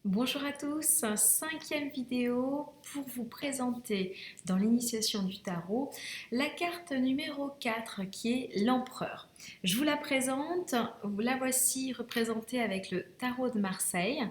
Bonjour à tous, cinquième vidéo pour vous présenter dans l'initiation du tarot la carte numéro 4 qui est l'empereur. Je vous la présente, la voici représentée avec le tarot de Marseille,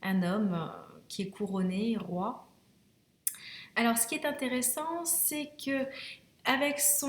un homme qui est couronné roi. Alors ce qui est intéressant, c'est que avec sa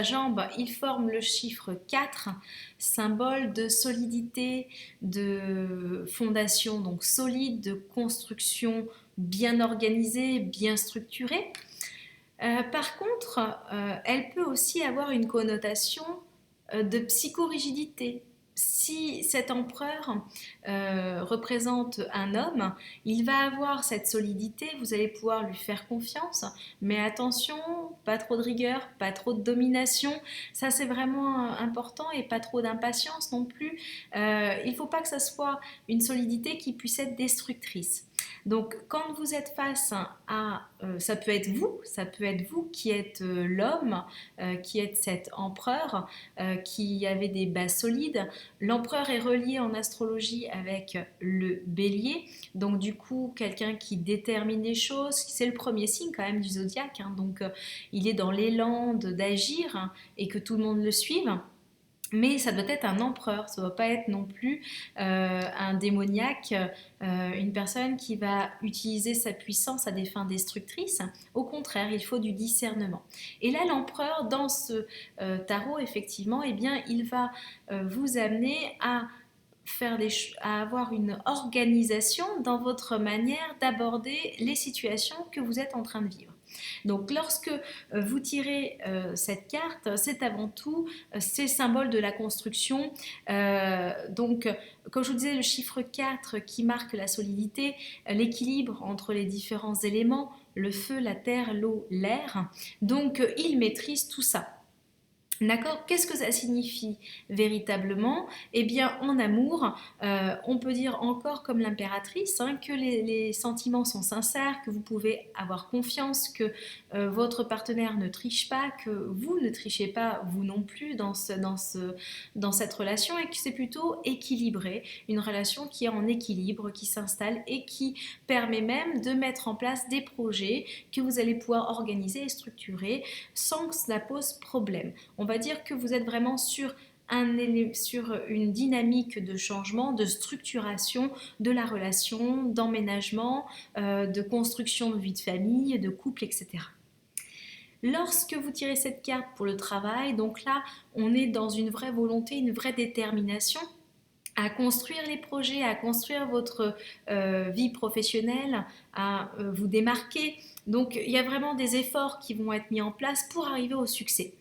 jambe, il forme le chiffre 4, symbole de solidité, de fondation donc solide, de construction bien organisée, bien structurée. Par contre, elle peut aussi avoir une connotation de psychorigidité. Si cet empereur représente un homme, il va avoir cette solidité, vous allez pouvoir lui faire confiance, mais attention, pas trop de rigueur, pas trop de domination, ça c'est vraiment important, et pas trop d'impatience non plus. Il ne faut pas que ça soit une solidité qui puisse être destructrice. Donc quand vous êtes face à, ça peut être vous qui êtes l'homme, qui êtes cet empereur, qui avait des bases solides. L'empereur est relié en astrologie avec le bélier, donc du coup quelqu'un qui détermine les choses, c'est le premier signe quand même du zodiaque, hein, donc il est dans l'élan d'agir, hein, et que tout le monde le suive. Mais ça doit être un empereur, ça ne doit pas être non plus un démoniaque, une personne qui va utiliser sa puissance à des fins destructrices. Au contraire, il faut du discernement. Et là, l'empereur, dans ce tarot, effectivement, eh bien, il va vous amener à à avoir une organisation dans votre manière d'aborder les situations que vous êtes en train de vivre. Donc lorsque vous tirez cette carte, c'est avant tout ces symboles de la construction. Donc comme je vous disais, le chiffre 4 qui marque la solidité, l'équilibre entre les différents éléments, le feu, la terre, l'eau, l'air. Donc il maîtrise tout ça. D'accord? Qu'est-ce que ça signifie véritablement? Eh bien, en amour, on peut dire encore comme l'impératrice, hein, que les sentiments sont sincères, que vous pouvez avoir confiance, que votre partenaire ne triche pas, que vous ne trichez pas, vous non plus, dans cette relation, et que c'est plutôt équilibré, une relation qui est en équilibre, qui s'installe et qui permet même de mettre en place des projets que vous allez pouvoir organiser et structurer sans que cela pose problème. On va dire que vous êtes vraiment sur une dynamique de changement, de structuration de la relation, d'emménagement, de construction de vie de famille, de couple, etc. Lorsque vous tirez cette carte pour le travail, donc là, on est dans une vraie volonté, une vraie détermination à construire les projets, à construire votre vie professionnelle, à vous démarquer. Donc il y a vraiment des efforts qui vont être mis en place pour arriver au succès.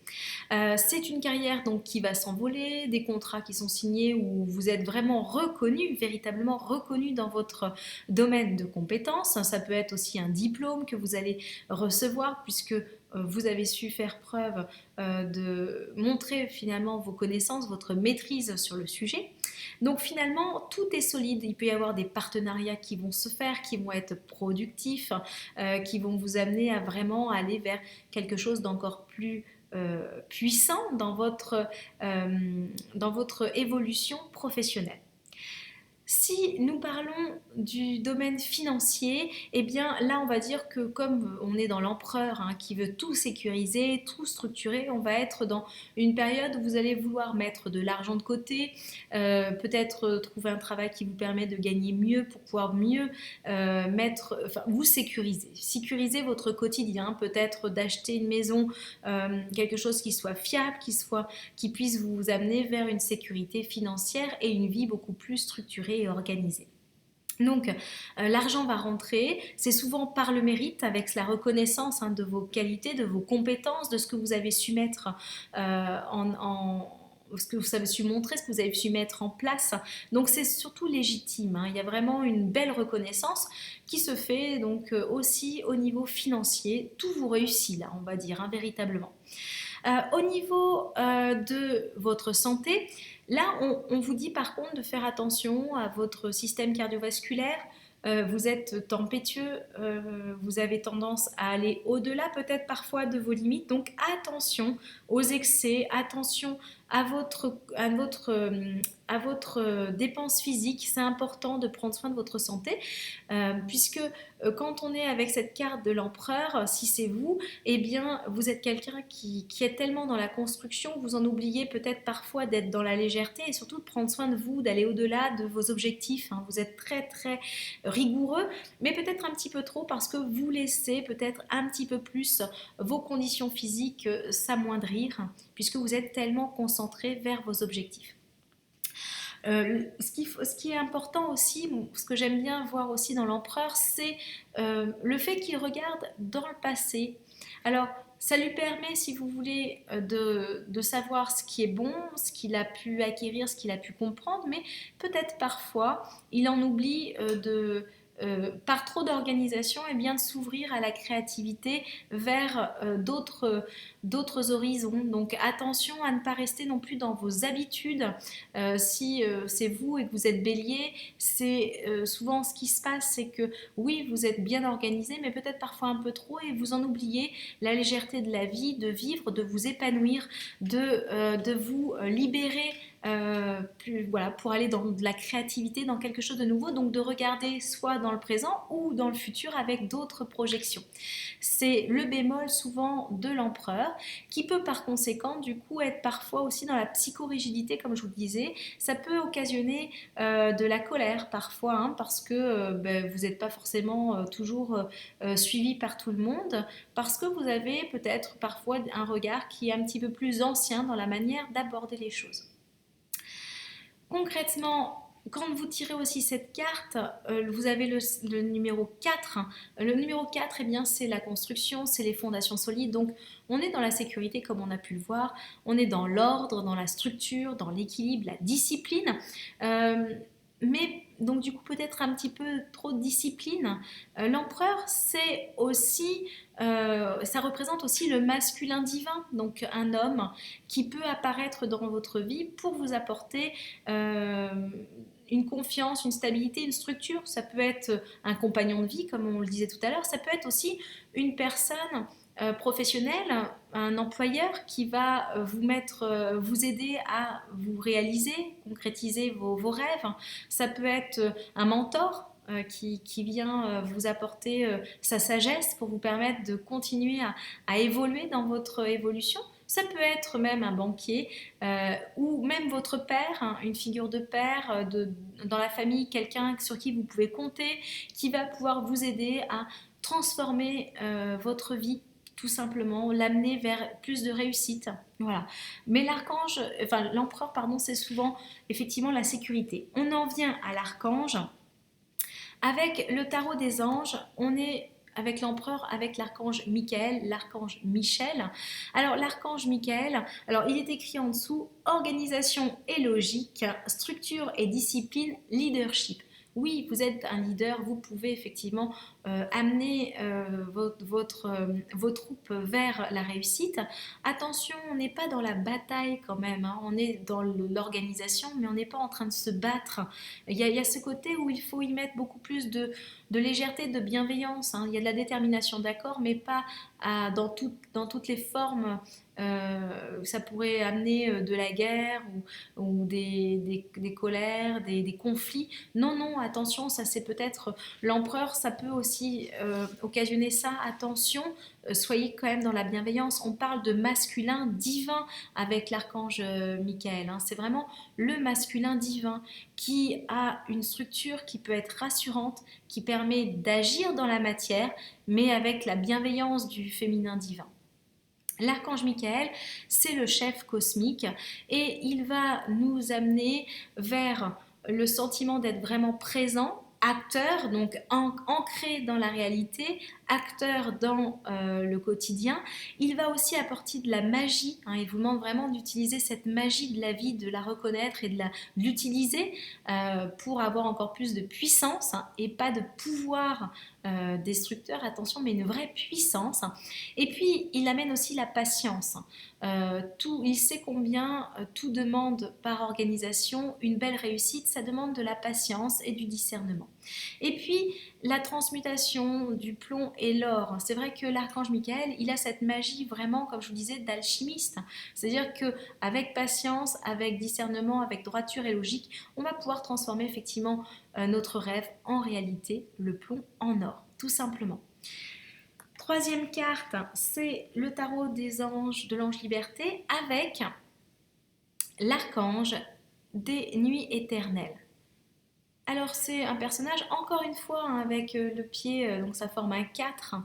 C'est une carrière donc qui va s'envoler, des contrats qui sont signés où vous êtes vraiment reconnu, véritablement reconnu dans votre domaine de compétences. Ça peut être aussi un diplôme que vous allez recevoir puisque vous avez su faire preuve de montrer finalement vos connaissances, votre maîtrise sur le sujet. Donc finalement, tout est solide. Il peut y avoir des partenariats qui vont se faire, qui vont être productifs, qui vont vous amener à vraiment aller vers quelque chose d'encore plus puissant dans votre évolution professionnelle. Si nous parlons du domaine financier, eh bien là on va dire que comme on est dans l'empereur, hein, qui veut tout sécuriser, tout structurer, on va être dans une période où vous allez vouloir mettre de l'argent de côté, peut-être trouver un travail qui vous permet de gagner mieux pour pouvoir mieux vous sécuriser votre quotidien, peut-être d'acheter une maison, quelque chose qui soit fiable, qui puisse vous amener vers une sécurité financière et une vie beaucoup plus structurée et organisée. Donc l'argent va rentrer, c'est souvent par le mérite, avec la reconnaissance, hein, de vos qualités, de vos compétences, de ce que vous avez su mettre ce que vous avez su montrer, ce que vous avez su mettre en place. Donc c'est surtout légitime, hein. Il y a vraiment une belle reconnaissance qui se fait donc aussi au niveau financier. Tout vous réussit là, on va dire, hein, véritablement. Au niveau de votre santé, là, on vous dit par contre de faire attention à votre système cardiovasculaire. Vous êtes tempétueux, vous avez tendance à aller au-delà peut-être parfois de vos limites. Donc attention aux excès, attention à votre dépense physique. C'est important de prendre soin de votre santé, puisque quand on est avec cette carte de l'empereur, si c'est vous, eh bien, vous êtes quelqu'un qui est tellement dans la construction, vous en oubliez peut-être parfois d'être dans la légèreté et surtout de prendre soin de vous, d'aller au-delà de vos objectifs, hein. Vous êtes très très rigoureux, mais peut-être un petit peu trop parce que vous laissez peut-être un petit peu plus vos conditions physiques s'amoindrir, puisque vous êtes tellement concentré vers vos objectifs. Ce qui est important aussi, ce que j'aime bien voir aussi dans l'empereur, c'est le fait qu'il regarde dans le passé. Alors, ça lui permet, si vous voulez, de savoir ce qui est bon, ce qu'il a pu acquérir, ce qu'il a pu comprendre, mais peut-être parfois, il en oublie par trop d'organisation, et bien de s'ouvrir à la créativité vers d'autres horizons. Donc attention à ne pas rester non plus dans vos habitudes. Si c'est vous et que vous êtes bélier, c'est souvent ce qui se passe, c'est que oui, vous êtes bien organisé, mais peut-être parfois un peu trop, et vous en oubliez la légèreté de la vie, de vivre, de vous épanouir, de vous libérer voilà, pour aller dans de la créativité, dans quelque chose de nouveau, donc de regarder soit dans le présent ou dans le futur avec d'autres projections. C'est le bémol souvent de l'empereur, qui peut par conséquent du coup être parfois aussi dans la psychorigidité, comme je vous le disais. Ça peut occasionner de la colère parfois, hein, parce que vous n'êtes pas forcément toujours suivi par tout le monde, parce que vous avez peut-être parfois un regard qui est un petit peu plus ancien dans la manière d'aborder les choses. Concrètement, quand vous tirez aussi cette carte, vous avez le numéro 4. Le numéro 4, eh bien, c'est la construction, c'est les fondations solides. Donc, on est dans la sécurité, comme on a pu le voir. On est dans l'ordre, dans la structure, dans l'équilibre, la discipline. Mais donc du coup peut-être un petit peu trop de discipline. L'empereur, c'est aussi, ça représente aussi le masculin divin, donc un homme qui peut apparaître dans votre vie pour vous apporter une confiance, une stabilité, une structure. Ça peut être un compagnon de vie, comme on le disait tout à l'heure. Ça peut être aussi une personne professionnel, un employeur qui va vous aider à vous réaliser, concrétiser vos rêves. Ça peut être un mentor qui vient vous apporter sa sagesse pour vous permettre de continuer à évoluer dans votre évolution. Ça peut être même un banquier ou même votre père, hein, une figure de père dans la famille, quelqu'un sur qui vous pouvez compter, qui va pouvoir vous aider à transformer votre vie, tout simplement, l'amener vers plus de réussite. Voilà. Mais l'empereur, pardon, c'est souvent effectivement la sécurité. On en vient à l'archange. Avec le tarot des anges, on est avec l'empereur, avec l'archange Michael, l'archange Michel. Alors l'archange Michael, alors il est écrit en dessous, organisation et logique, structure et discipline, leadership. Oui, vous êtes un leader, vous pouvez effectivement amener vos troupes vers la réussite. Attention, on n'est pas dans la bataille quand même, hein. On est dans l'organisation, mais on n'est pas en train de se battre. Il y a ce côté où il faut y mettre beaucoup plus de légèreté, de bienveillance, hein. Il y a de la détermination, d'accord, mais pas dans toutes les formes. Ça pourrait amener de la guerre ou des colères, des conflits. Non, non, attention, ça c'est peut-être l'empereur, ça peut aussi occasionner ça. Attention, soyez quand même dans la bienveillance. On parle de masculin divin avec l'archange Michael, hein. C'est vraiment le masculin divin qui a une structure qui peut être rassurante, qui permet d'agir dans la matière, mais avec la bienveillance du féminin divin. L'archange Michael, c'est le chef cosmique et il va nous amener vers le sentiment d'être vraiment présent, acteur, donc ancré dans la réalité, acteur dans le quotidien. Il va aussi apporter de la magie, hein. Il vous demande vraiment d'utiliser cette magie de la vie, de la reconnaître et de l'utiliser pour avoir encore plus de puissance, hein, et pas de pouvoir destructeur, attention, mais une vraie puissance. Et puis, il amène aussi la patience. Il sait combien tout demande par organisation une belle réussite, ça demande de la patience et du discernement. Et puis, la transmutation du plomb et l'or. C'est vrai que l'archange Michael, il a cette magie vraiment, comme je vous disais, d'alchimiste. C'est-à-dire qu'avec patience, avec discernement, avec droiture et logique, on va pouvoir transformer effectivement notre rêve en réalité, le plomb en or, tout simplement. Troisième carte, c'est le tarot des anges, de l'ange liberté, avec l'archange des nuits éternelles. Alors c'est un personnage, encore une fois, hein, avec le pied, donc ça forme un 4.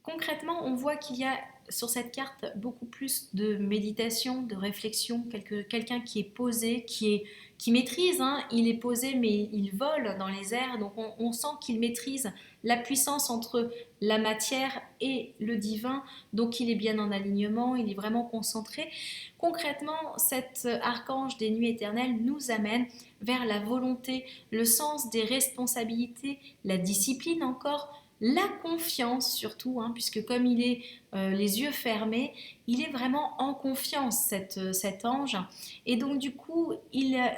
Concrètement, on voit qu'il y a sur cette carte beaucoup plus de méditation, de réflexion, quelqu'un qui est posé, qui maîtrise, hein, il est posé mais il vole dans les airs, donc on sent qu'il maîtrise la puissance entre la matière et le divin, donc il est bien en alignement, il est vraiment concentré. Concrètement, cet archange des nuits éternelles nous amène vers la volonté, le sens des responsabilités, la discipline encore, la confiance surtout, hein, puisque comme il est les yeux fermés, il est vraiment en confiance cet ange. Et donc du coup,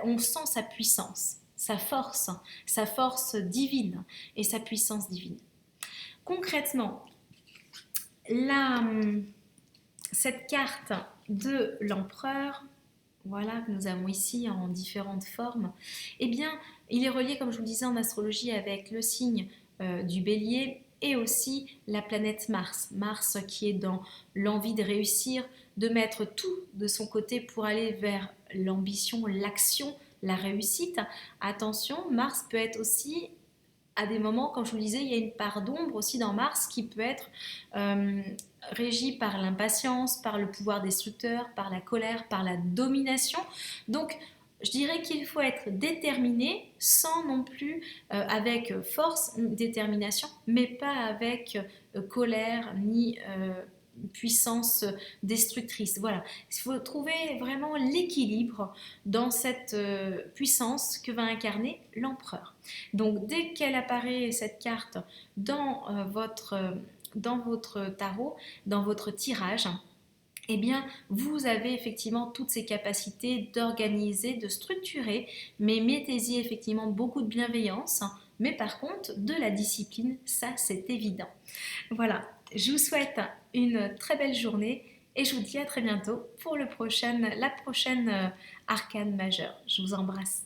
on sent sa puissance, sa force divine et sa puissance divine. Concrètement, cette carte de l'empereur, voilà, que nous avons ici en différentes formes, eh bien, il est relié, comme je vous le disais en astrologie, avec le signe du bélier et aussi la planète Mars. Mars qui est dans l'envie de réussir, de mettre tout de son côté pour aller vers l'ambition, l'action, la réussite. Attention, Mars peut être aussi à des moments, comme je vous le disais, il y a une part d'ombre aussi dans Mars qui peut être régie par l'impatience, par le pouvoir destructeur, par la colère, par la domination. Donc, je dirais qu'il faut être déterminé sans non plus avec force, détermination, mais pas avec colère ni puissance destructrice. Voilà, il faut trouver vraiment l'équilibre dans cette puissance que va incarner l'empereur. Donc dès qu'elle apparaît cette carte dans votre tarot, dans votre tirage, eh bien, vous avez effectivement toutes ces capacités d'organiser, de structurer, mais mettez-y effectivement beaucoup de bienveillance, mais par contre de la discipline, ça c'est évident. Voilà, je vous souhaite une très belle journée et je vous dis à très bientôt pour la prochaine arcane majeure. Je vous embrasse.